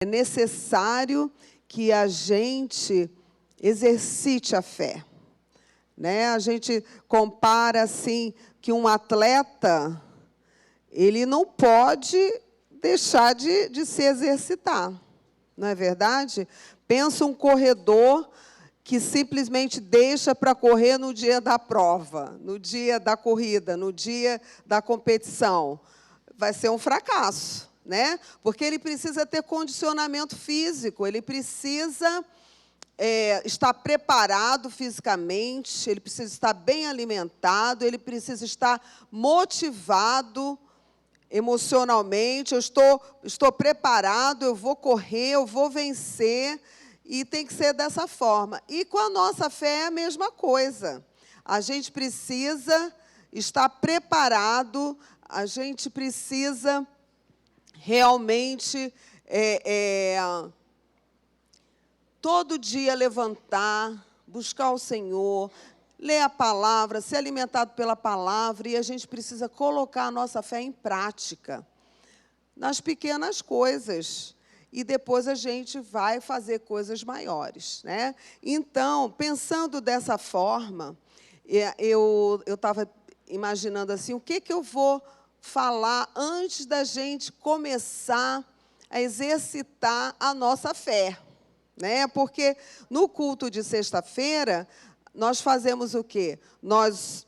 É necessário que a gente exercite a fé, né? A gente compara assim que um atleta, ele não pode deixar de se exercitar, não é verdade? Pensa um corredor que simplesmente deixa para correr no dia da prova, no dia da corrida, no dia da competição. Vai ser um fracasso, né? Porque ele precisa ter condicionamento físico, ele precisa estar preparado fisicamente, ele precisa estar bem alimentado, ele precisa estar motivado emocionalmente. Eu estou preparado, eu vou correr, eu vou vencer, e tem que ser dessa forma. E com a nossa fé é a mesma coisa. A gente precisa estar preparado, a gente precisa realmente todo dia levantar, buscar o Senhor, ler a palavra, ser alimentado pela palavra, e a gente precisa colocar a nossa fé em prática, nas pequenas coisas, e depois a gente vai fazer coisas maiores, né? Então, pensando dessa forma, eu estava imaginando assim, o que eu vou falar antes da gente começar a exercitar a nossa fé, né? Porque no culto de sexta-feira, nós fazemos o quê? Nós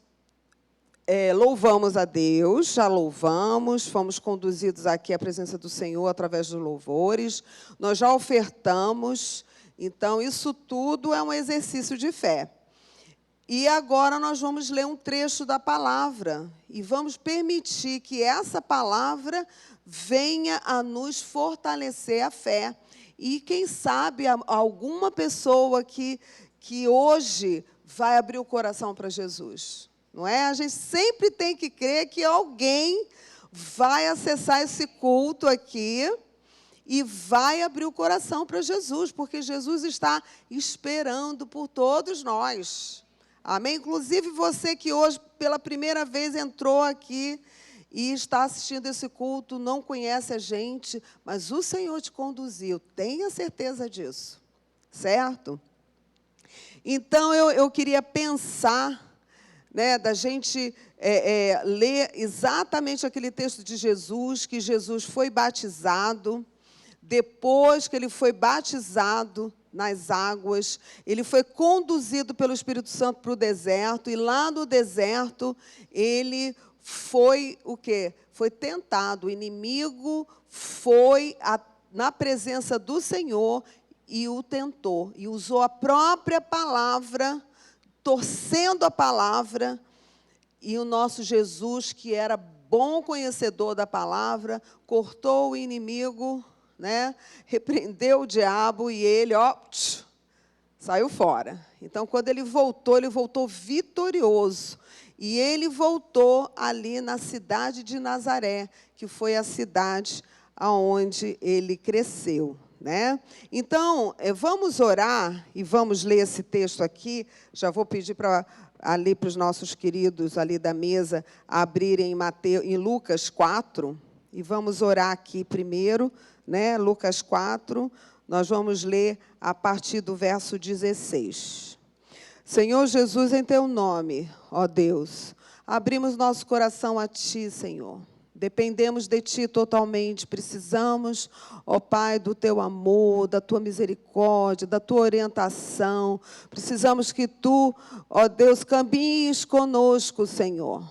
louvamos a Deus, já louvamos, fomos conduzidos aqui à presença do Senhor através dos louvores, nós já ofertamos, então isso tudo é um exercício de fé. E agora nós vamos ler um trecho da palavra e vamos permitir que essa palavra venha a nos fortalecer a fé. E quem sabe alguma pessoa que hoje vai abrir o coração para Jesus. Não é? A gente sempre tem que crer que alguém vai acessar esse culto aqui e vai abrir o coração para Jesus, porque Jesus está esperando por todos nós. Amém? Inclusive você que hoje, pela primeira vez, entrou aqui e está assistindo esse culto, não conhece a gente, mas o Senhor te conduziu, tenha certeza disso, certo? Então, eu queria pensar, né, da gente ler exatamente aquele texto de Jesus, que Jesus foi batizado. Depois que ele foi batizado nas águas, ele foi conduzido pelo Espírito Santo para o deserto, e lá no deserto ele foi o quê? Foi tentado. O inimigo foi na presença do Senhor e o tentou, e usou a própria palavra, torcendo a palavra, e o nosso Jesus, que era bom conhecedor da palavra, cortou o inimigo, né? Repreendeu o diabo, e ele, saiu fora. Então, quando ele voltou vitorioso. E ele voltou ali na cidade de Nazaré, que foi a cidade onde ele cresceu, né? Então, vamos orar e vamos ler esse texto aqui. Já vou pedir para os nossos queridos ali da mesa abrirem em Lucas 4, e vamos orar aqui primeiro, né? Lucas 4, nós vamos ler a partir do verso 16. Senhor Jesus, em teu nome, ó Deus, abrimos nosso coração a ti, Senhor. Dependemos de ti totalmente, precisamos, ó Pai, do teu amor, da tua misericórdia, da tua orientação. Precisamos que tu, ó Deus, caminhes conosco, Senhor.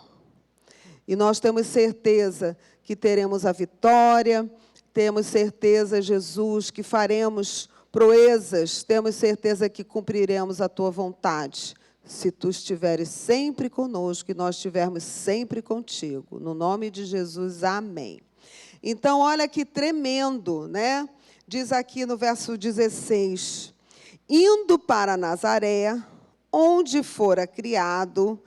E nós temos certeza que teremos a vitória, temos certeza, Jesus, que faremos proezas, temos certeza que cumpriremos a tua vontade, se tu estiveres sempre conosco e nós estivermos sempre contigo. No nome de Jesus, amém. Então, olha que tremendo, né? Diz aqui no verso 16, indo para Nazaré, onde fora criado,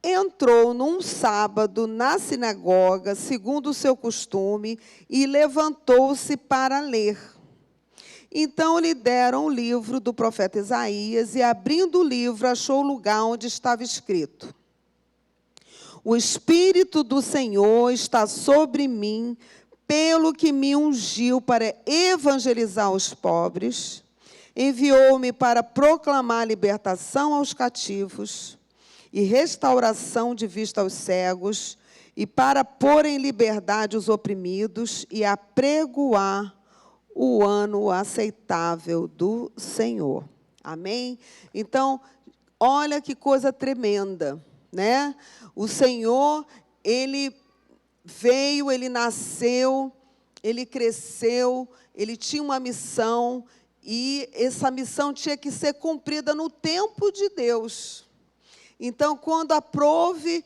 entrou num sábado na sinagoga, segundo o seu costume, e levantou-se para ler. Então lhe deram o livro do profeta Isaías, e abrindo o livro, achou o lugar onde estava escrito: o Espírito do Senhor está sobre mim, pelo que me ungiu para evangelizar os pobres, enviou-me para proclamar libertação aos cativos e restauração de vista aos cegos, e para pôr em liberdade os oprimidos e apregoar o ano aceitável do Senhor. Amém? Então, olha que coisa tremenda, né? O Senhor, Ele veio, Ele nasceu, Ele cresceu, Ele tinha uma missão, e essa missão tinha que ser cumprida no tempo de Deus. Então, quando aprouve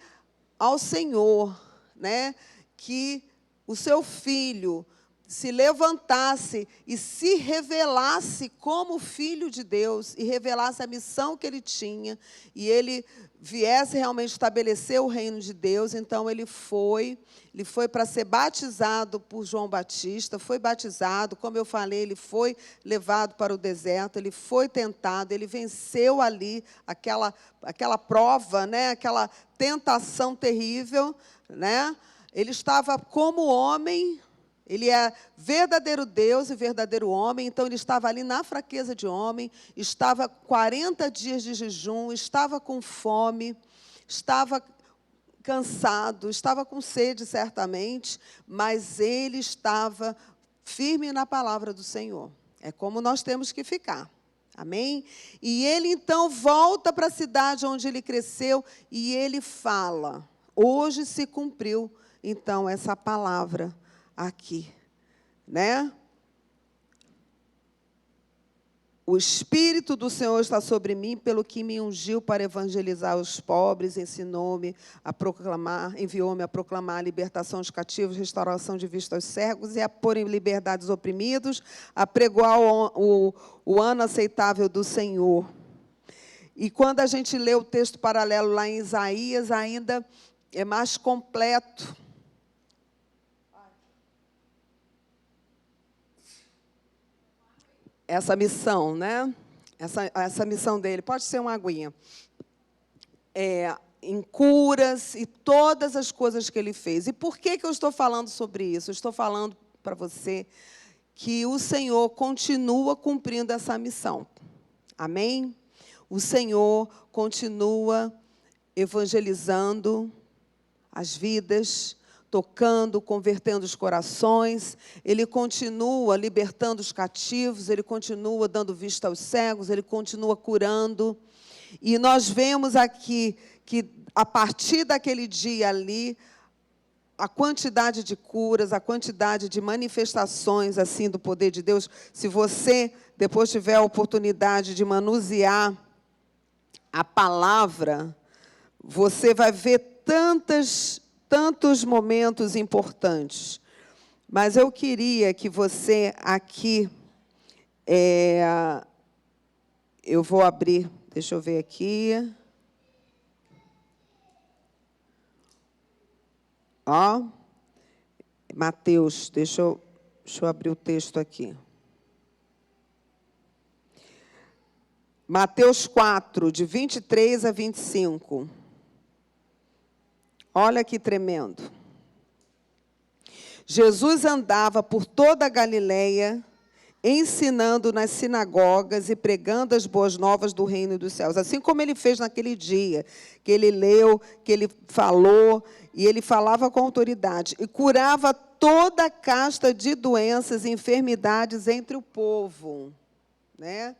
ao Senhor, né, que o seu filho se levantasse e se revelasse como filho de Deus, e revelasse a missão que ele tinha, e ele viesse realmente estabelecer o reino de Deus, então ele foi para ser batizado por João Batista, foi batizado, como eu falei, ele foi levado para o deserto, ele foi tentado, ele venceu ali aquela prova, né, aquela tentação terrível, né? Ele estava como homem. Ele é verdadeiro Deus e verdadeiro homem, então ele estava ali na fraqueza de homem, estava 40 dias de jejum, estava com fome, estava cansado, estava com sede, certamente, mas ele estava firme na palavra do Senhor. É como nós temos que ficar. Amém? E ele, então, volta para a cidade onde ele cresceu e ele fala. Hoje se cumpriu, então, essa palavra aqui, né? O Espírito do Senhor está sobre mim, pelo que me ungiu para evangelizar os pobres, ensinou-me a proclamar, enviou-me a proclamar a libertação dos cativos, restauração de vista aos cegos e a pôr em liberdade os oprimidos, a pregoar o ano aceitável do Senhor. E quando a gente lê o texto paralelo lá em Isaías, ainda é mais completo. Essa missão, né? Essa missão dele, pode ser uma aguinha, em curas e todas as coisas que ele fez. E por que eu estou falando sobre isso? Eu estou falando para você que o Senhor continua cumprindo essa missão. Amém? O Senhor continua evangelizando as vidas, tocando, convertendo os corações, ele continua libertando os cativos, ele continua dando vista aos cegos, ele continua curando. E nós vemos aqui que, a partir daquele dia ali, a quantidade de curas, a quantidade de manifestações assim do poder de Deus, se você depois tiver a oportunidade de manusear a palavra, você vai ver tantos momentos importantes. Mas eu queria que você aqui, eu vou abrir, deixa eu ver aqui. Ó, Mateus, deixa eu abrir o texto aqui. Mateus 4, de 23 a 25. Olha que tremendo. Jesus andava por toda a Galileia, ensinando nas sinagogas e pregando as boas novas do reino dos céus. Assim como ele fez naquele dia, que ele leu, que ele falou, e ele falava com autoridade, e curava toda a casta de doenças e enfermidades entre o povo. Né?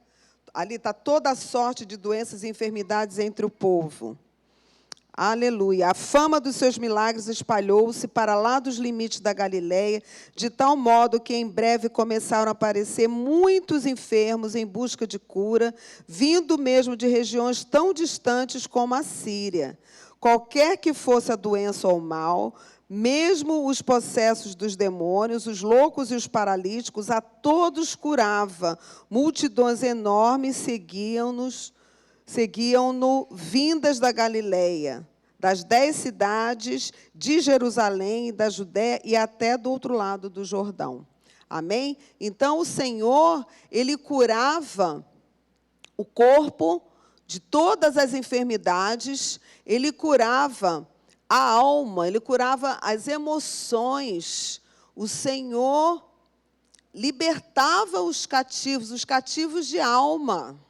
Ali está toda a sorte de doenças e enfermidades entre o povo. Aleluia. A fama dos seus milagres espalhou-se para lá dos limites da Galileia, de tal modo que em breve começaram a aparecer muitos enfermos em busca de cura, vindo mesmo de regiões tão distantes como a Síria. Qualquer que fosse a doença ou o mal, mesmo os possessos dos demônios, os loucos e os paralíticos, a todos curava. Multidões enormes seguiam-no vindas da Galileia, das 10 cidades, de Jerusalém, da Judéia e até do outro lado do Jordão. Amém? Então, o Senhor, ele curava o corpo de todas as enfermidades, ele curava a alma, ele curava as emoções, O Senhor libertava os cativos de alma.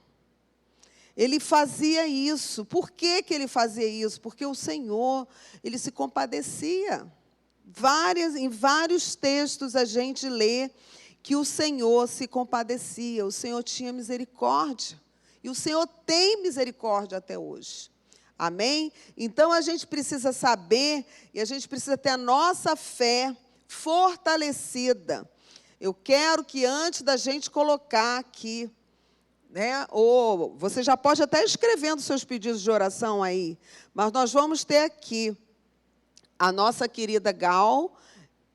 Ele fazia isso. Por que ele fazia isso? Porque o Senhor, ele se compadecia. Em vários textos a gente lê que o Senhor se compadecia, o Senhor tinha misericórdia. E o Senhor tem misericórdia até hoje. Amém? Então, a gente precisa saber e a gente precisa ter a nossa fé fortalecida. Eu quero que antes da gente colocar aqui, ou você já pode até escrevendo seus pedidos de oração aí, mas nós vamos ter aqui a nossa querida Gal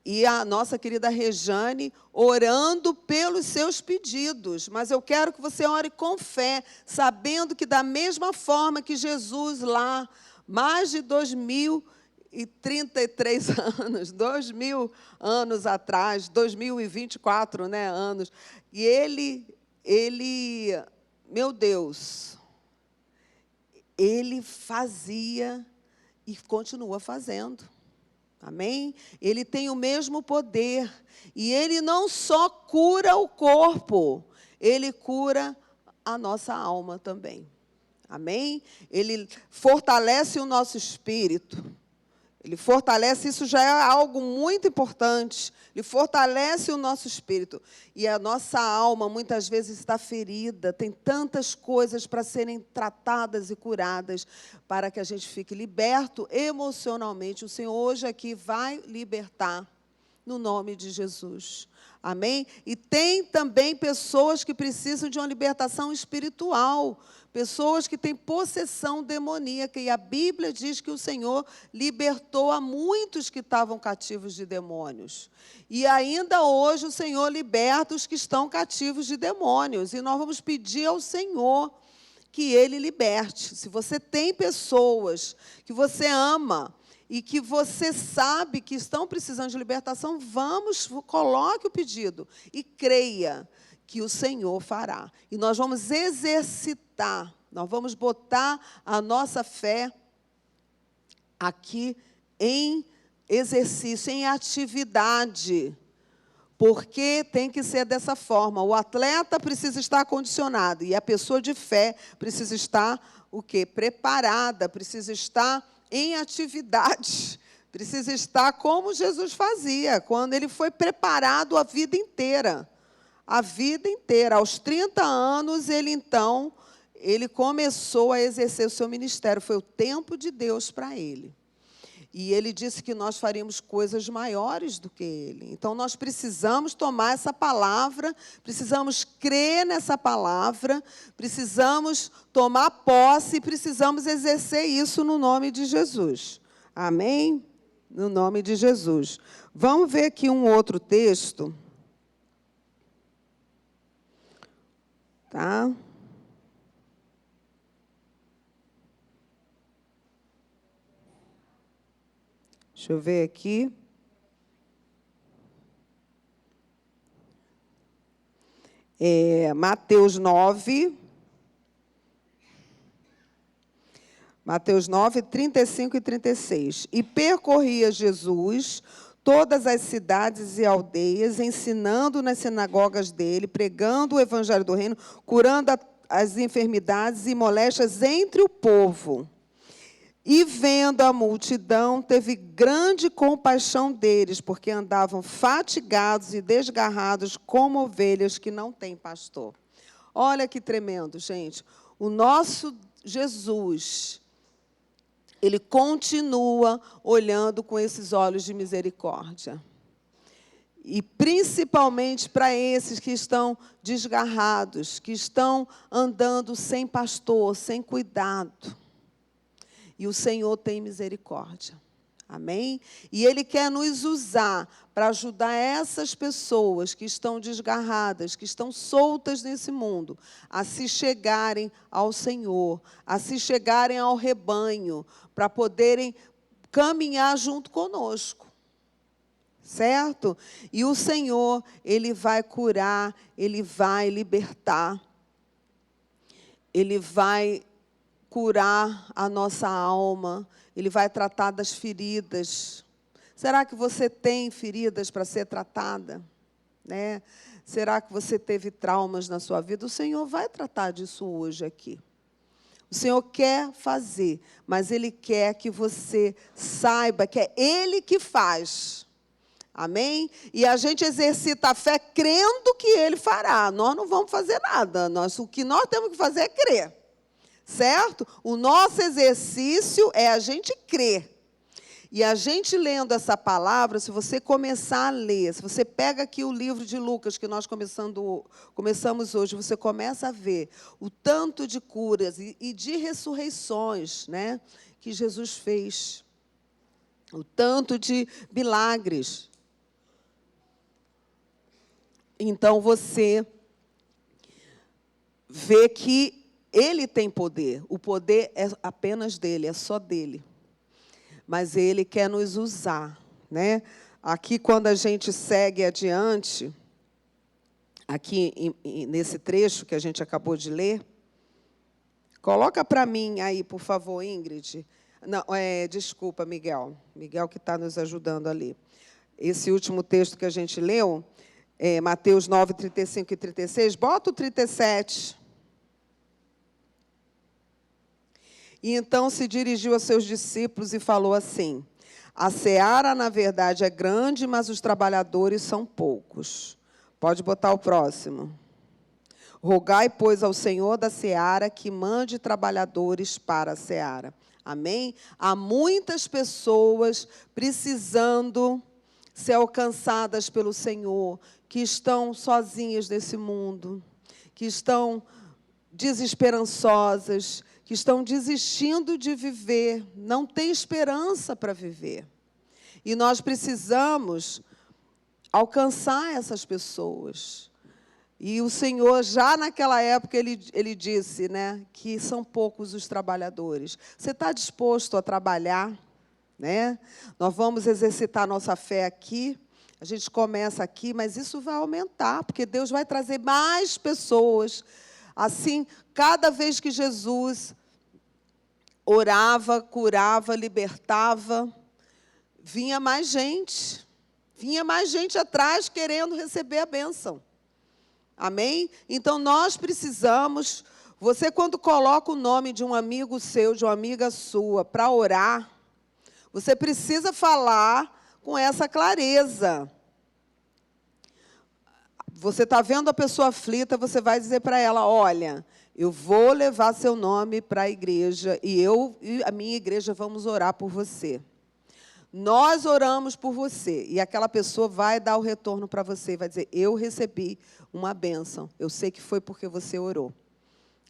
e a nossa querida Rejane orando pelos seus pedidos. Mas eu quero que você ore com fé, sabendo que da mesma forma que Jesus lá, mais de 2033 anos, 2000 anos atrás, 2024 anos, e ele, meu Deus, ele fazia e continua fazendo. Amém? Ele tem o mesmo poder. E ele não só cura o corpo, ele cura a nossa alma também. Amém? Ele fortalece o nosso espírito. Ele fortalece, isso já é algo muito importante. Ele fortalece o nosso espírito. E a nossa alma, muitas vezes, está ferida. Tem tantas coisas para serem tratadas e curadas, para que a gente fique liberto emocionalmente. O Senhor hoje aqui vai libertar, no nome de Jesus. Amém? E tem também pessoas que precisam de uma libertação espiritual. Pessoas que têm possessão demoníaca. E a Bíblia diz que o Senhor libertou a muitos que estavam cativos de demônios. E ainda hoje o Senhor liberta os que estão cativos de demônios. E nós vamos pedir ao Senhor que Ele liberte. Se você tem pessoas que você ama e que você sabe que estão precisando de libertação, coloque o pedido e creia que o Senhor fará. E nós vamos exercitar, nós vamos botar a nossa fé aqui em exercício, em atividade, porque tem que ser dessa forma. O atleta precisa estar condicionado e a pessoa de fé precisa estar o quê? Preparada, precisa estar em atividade, precisa estar como Jesus fazia, quando ele foi preparado a vida inteira. A vida inteira. Aos 30 anos, ele começou a exercer o seu ministério. Foi o tempo de Deus para ele. E ele disse que nós faríamos coisas maiores do que ele. Então, nós precisamos tomar essa palavra, precisamos crer nessa palavra, precisamos tomar posse e precisamos exercer isso no nome de Jesus. Amém? No nome de Jesus. Vamos ver aqui um outro texto. Tá? Deixa eu ver aqui. Mateus 9. Mateus 9, 35 e 36. E percorria Jesus todas as cidades e aldeias, ensinando nas sinagogas dele, pregando o evangelho do reino, curando as enfermidades e moléstias entre o povo. E, vendo a multidão, teve grande compaixão deles, porque andavam fatigados e desgarrados como ovelhas que não têm pastor. Olha que tremendo, gente. O nosso Jesus, ele continua olhando com esses olhos de misericórdia. E principalmente para esses que estão desgarrados, que estão andando sem pastor, sem cuidado. E o Senhor tem misericórdia. Amém? E Ele quer nos usar para ajudar essas pessoas que estão desgarradas, que estão soltas nesse mundo, a se chegarem ao Senhor, a se chegarem ao rebanho, para poderem caminhar junto conosco. Certo? E o Senhor, Ele vai curar, Ele vai libertar, Ele vai curar a nossa alma, Ele vai tratar das feridas. Será que você tem feridas para ser tratada? Né? Será que você teve traumas na sua vida? O Senhor vai tratar disso hoje aqui. O Senhor quer fazer, mas Ele quer que você saiba que é Ele que faz. Amém? E a gente exercita a fé crendo que Ele fará. Nós não vamos fazer nada. O que nós temos que fazer é crer. Certo? O nosso exercício é a gente crer. E a gente lendo essa palavra, se você começar a ler, se você pega aqui o livro de Lucas, que nós começamos hoje, você começa a ver o tanto de curas e de ressurreições, né, que Jesus fez. O tanto de milagres. Então, você vê que Ele tem poder. O poder é apenas dele, é só dele. Mas Ele quer nos usar, né? Aqui, quando a gente segue adiante, aqui nesse trecho que a gente acabou de ler, coloca para mim aí, por favor, Ingrid. Não, desculpa, Miguel. Miguel que está nos ajudando ali. Esse último texto que a gente leu, Mateus 9, 35 e 36, bota o 37. E então se dirigiu a seus discípulos e falou assim: a seara, na verdade, é grande, mas os trabalhadores são poucos. Pode botar o próximo. Rogai, pois, ao Senhor da seara que mande trabalhadores para a seara. Amém? Há muitas pessoas precisando ser alcançadas pelo Senhor, que estão sozinhas nesse mundo, que estão desesperançosas, que estão desistindo de viver, não têm esperança para viver. E nós precisamos alcançar essas pessoas. E o Senhor, já naquela época, ele disse, né, que são poucos os trabalhadores. Você está disposto a trabalhar? Né? Nós vamos exercitar nossa fé aqui. A gente começa aqui, mas isso vai aumentar, porque Deus vai trazer mais pessoas. Assim, cada vez que Jesus orava, curava, libertava, vinha mais gente atrás querendo receber a bênção. Amém? Então, nós precisamos, você quando coloca o nome de um amigo seu, de uma amiga sua, para orar, você precisa falar com essa clareza. Você está vendo a pessoa aflita, você vai dizer para ela, olha, eu vou levar seu nome para a igreja e a minha igreja vamos orar por você. Nós oramos por você. E aquela pessoa vai dar o retorno para você e vai dizer, eu recebi uma bênção. Eu sei que foi porque você orou.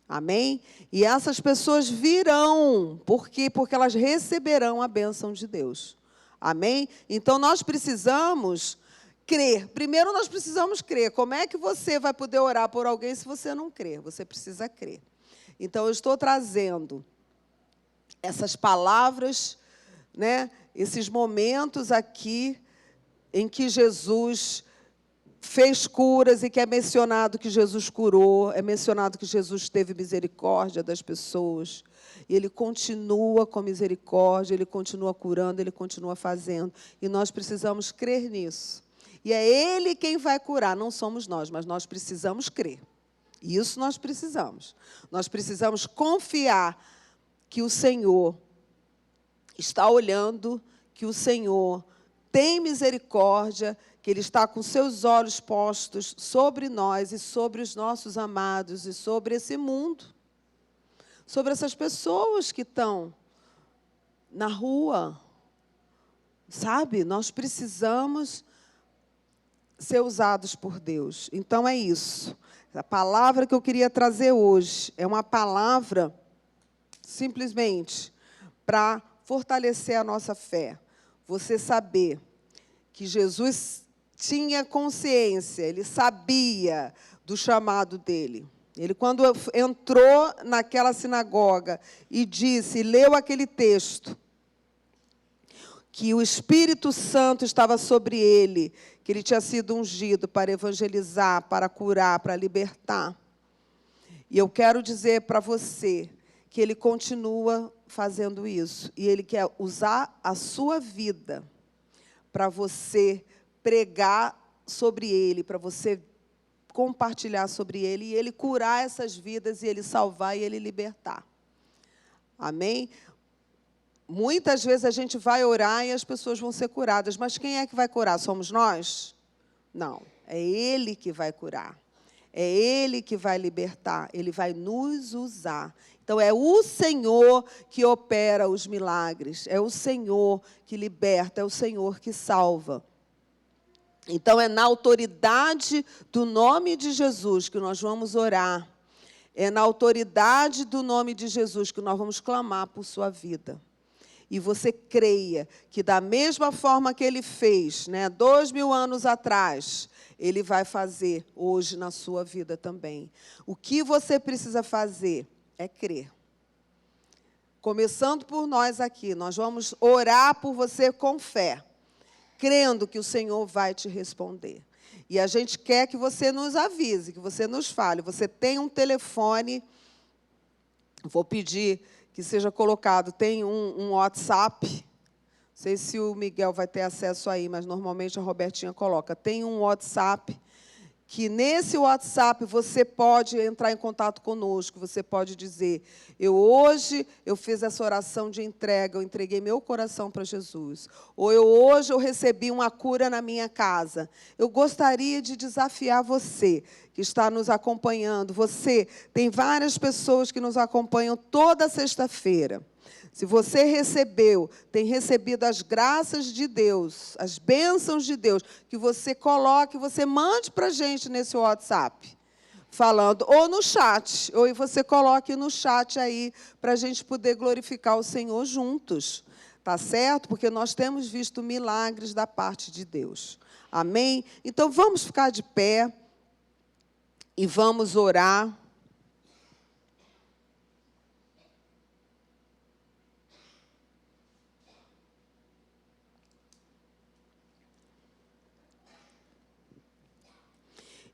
Amém? E essas pessoas virão. Por quê? Porque elas receberão a bênção de Deus. Amém? Então, nós precisamos crer. Primeiro, nós precisamos crer. Como é que você vai poder orar por alguém se você não crer? Você precisa crer. Então, eu estou trazendo essas palavras, né, esses momentos aqui em que Jesus fez curas e que é mencionado que Jesus curou, é mencionado que Jesus teve misericórdia das pessoas. E Ele continua com misericórdia, Ele continua curando, Ele continua fazendo. E nós precisamos crer nisso. E é Ele quem vai curar, não somos nós, mas nós precisamos crer. Isso nós precisamos. Nós precisamos confiar que o Senhor está olhando, que o Senhor tem misericórdia, que Ele está com seus olhos postos sobre nós e sobre os nossos amados e sobre esse mundo, sobre essas pessoas que estão na rua. Sabe? Nós precisamos ser usados por Deus. Então, é isso. A palavra que eu queria trazer hoje é uma palavra simplesmente para fortalecer a nossa fé. Você saber que Jesus tinha consciência, Ele sabia do chamado dele. Ele, quando entrou naquela sinagoga e disse, leu aquele texto, que o Espírito Santo estava sobre ele, que ele tinha sido ungido para evangelizar, para curar, para libertar. E eu quero dizer para você que ele continua fazendo isso. E ele quer usar a sua vida para você pregar sobre ele, para você compartilhar sobre ele, e ele curar essas vidas, e ele salvar, e ele libertar. Amém? Muitas vezes a gente vai orar e as pessoas vão ser curadas, mas quem é que vai curar? Somos nós? Não, é ele que vai curar. É ele que vai libertar, ele vai nos usar. Então, é o Senhor que opera os milagres, é o Senhor que liberta, é o Senhor que salva. Então, é na autoridade do nome de Jesus que nós vamos orar. É na autoridade do nome de Jesus que nós vamos clamar por sua vida. E você creia que da mesma forma que ele fez, 2000 anos atrás, ele vai fazer hoje na sua vida também. O que você precisa fazer é crer. Começando por nós aqui, nós vamos orar por você com fé, crendo que o Senhor vai te responder. E a gente quer que você nos avise, que você nos fale. Você tem um telefone, vou pedir que seja colocado, tem um WhatsApp, não sei se o Miguel vai ter acesso aí, mas normalmente a Robertinha coloca. Tem um WhatsApp, que nesse WhatsApp você pode entrar em contato conosco, você pode dizer, hoje eu fiz essa oração de entrega, eu entreguei meu coração para Jesus. Ou hoje eu recebi uma cura na minha casa. Eu gostaria de desafiar você, que está nos acompanhando. Tem várias pessoas que nos acompanham toda sexta-feira. Se você tem recebido as graças de Deus, as bênçãos de Deus, que você coloque, você mande para a gente nesse WhatsApp, falando, ou no chat, ou você coloque no chat aí, para a gente poder glorificar o Senhor juntos, tá certo? Porque nós temos visto milagres da parte de Deus. Amém? Então, vamos ficar de pé e vamos orar.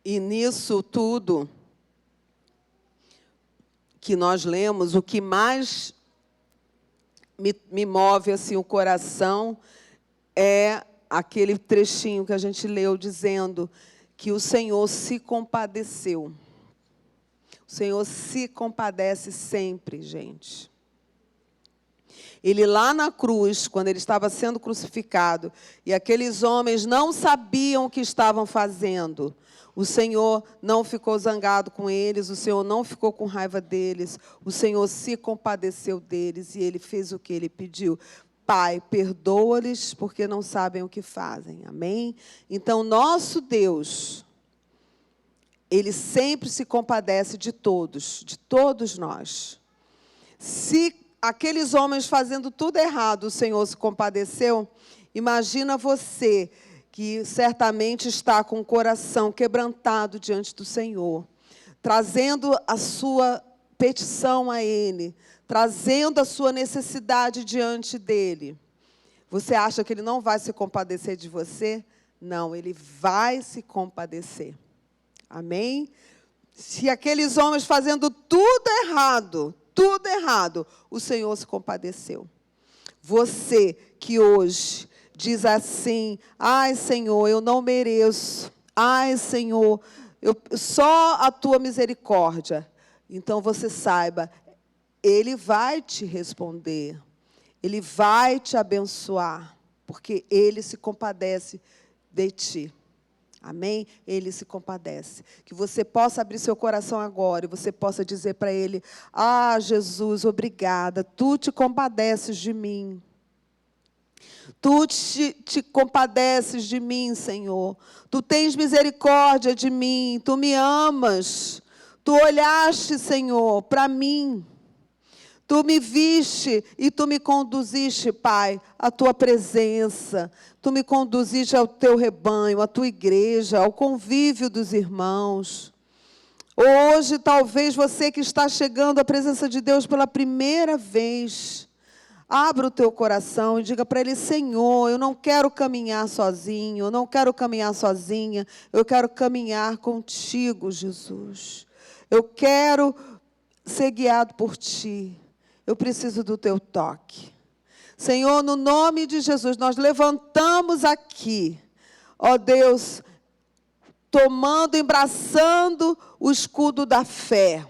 E nisso tudo que nós lemos, o que mais me move assim, o coração é aquele trechinho que a gente leu dizendo que o Senhor se compadeceu. O Senhor se compadece sempre, gente. Ele lá na cruz, quando ele estava sendo crucificado, e aqueles homens não sabiam o que estavam fazendo, o Senhor não ficou zangado com eles, o Senhor não ficou com raiva deles, o Senhor se compadeceu deles e ele fez o que ele pediu. Pai, perdoa-lhes porque não sabem o que fazem. Amém? Então, nosso Deus, ele sempre se compadece de todos nós. Se aqueles homens fazendo tudo errado, o Senhor se compadeceu, imagina você, que certamente está com o coração quebrantado diante do Senhor, trazendo a sua petição a Ele, trazendo a sua necessidade diante dEle. Você acha que Ele não vai se compadecer de você? Não, Ele vai se compadecer. Amém? Se aqueles homens fazendo tudo errado, o Senhor se compadeceu. Você que hoje diz assim, ai, Senhor, eu não mereço. Ai, Senhor, só a tua misericórdia. Então, você saiba, Ele vai te responder. Ele vai te abençoar, porque Ele se compadece de ti. Amém? Ele se compadece. Que você possa abrir seu coração agora e você possa dizer para Ele, ah, Jesus, obrigada, Tu te compadeces de mim. Tu te compadeces de mim, Senhor. Tu tens misericórdia de mim. Tu me amas. Tu olhaste, Senhor, para mim. Tu me viste e Tu me conduziste, Pai, à Tua presença. Tu me conduziste ao Teu rebanho, à Tua igreja, ao convívio dos irmãos. Hoje, talvez você que está chegando à presença de Deus pela primeira vez, abra o teu coração e diga para Ele, Senhor, eu não quero caminhar sozinho, eu não quero caminhar sozinha, eu quero caminhar contigo, Jesus. Eu quero ser guiado por Ti. Eu preciso do Teu toque. Senhor, no nome de Jesus, nós levantamos aqui, ó Deus, tomando, embraçando o escudo da fé.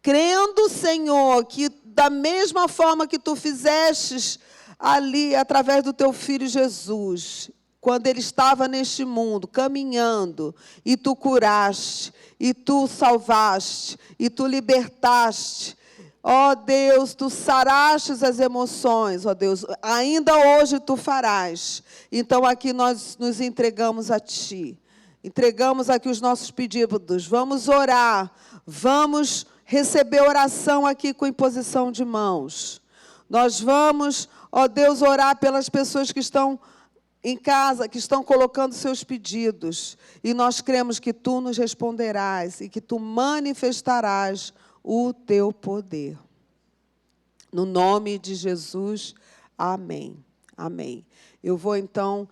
Crendo, Senhor, que da mesma forma que Tu fizestes ali, através do Teu Filho Jesus, quando Ele estava neste mundo, caminhando, e Tu curaste, e Tu salvaste, e Tu libertaste, ó Deus, Tu sarastes as emoções, ó Deus, ainda hoje Tu farás. Então aqui nós nos entregamos a Ti, entregamos aqui os nossos pedidos, vamos orar, vamos receber oração aqui com imposição de mãos. Nós vamos, ó Deus, orar pelas pessoas que estão em casa, que estão colocando seus pedidos. E nós cremos que Tu nos responderás e que Tu manifestarás o Teu poder. No nome de Jesus, amém. Amém. Eu vou então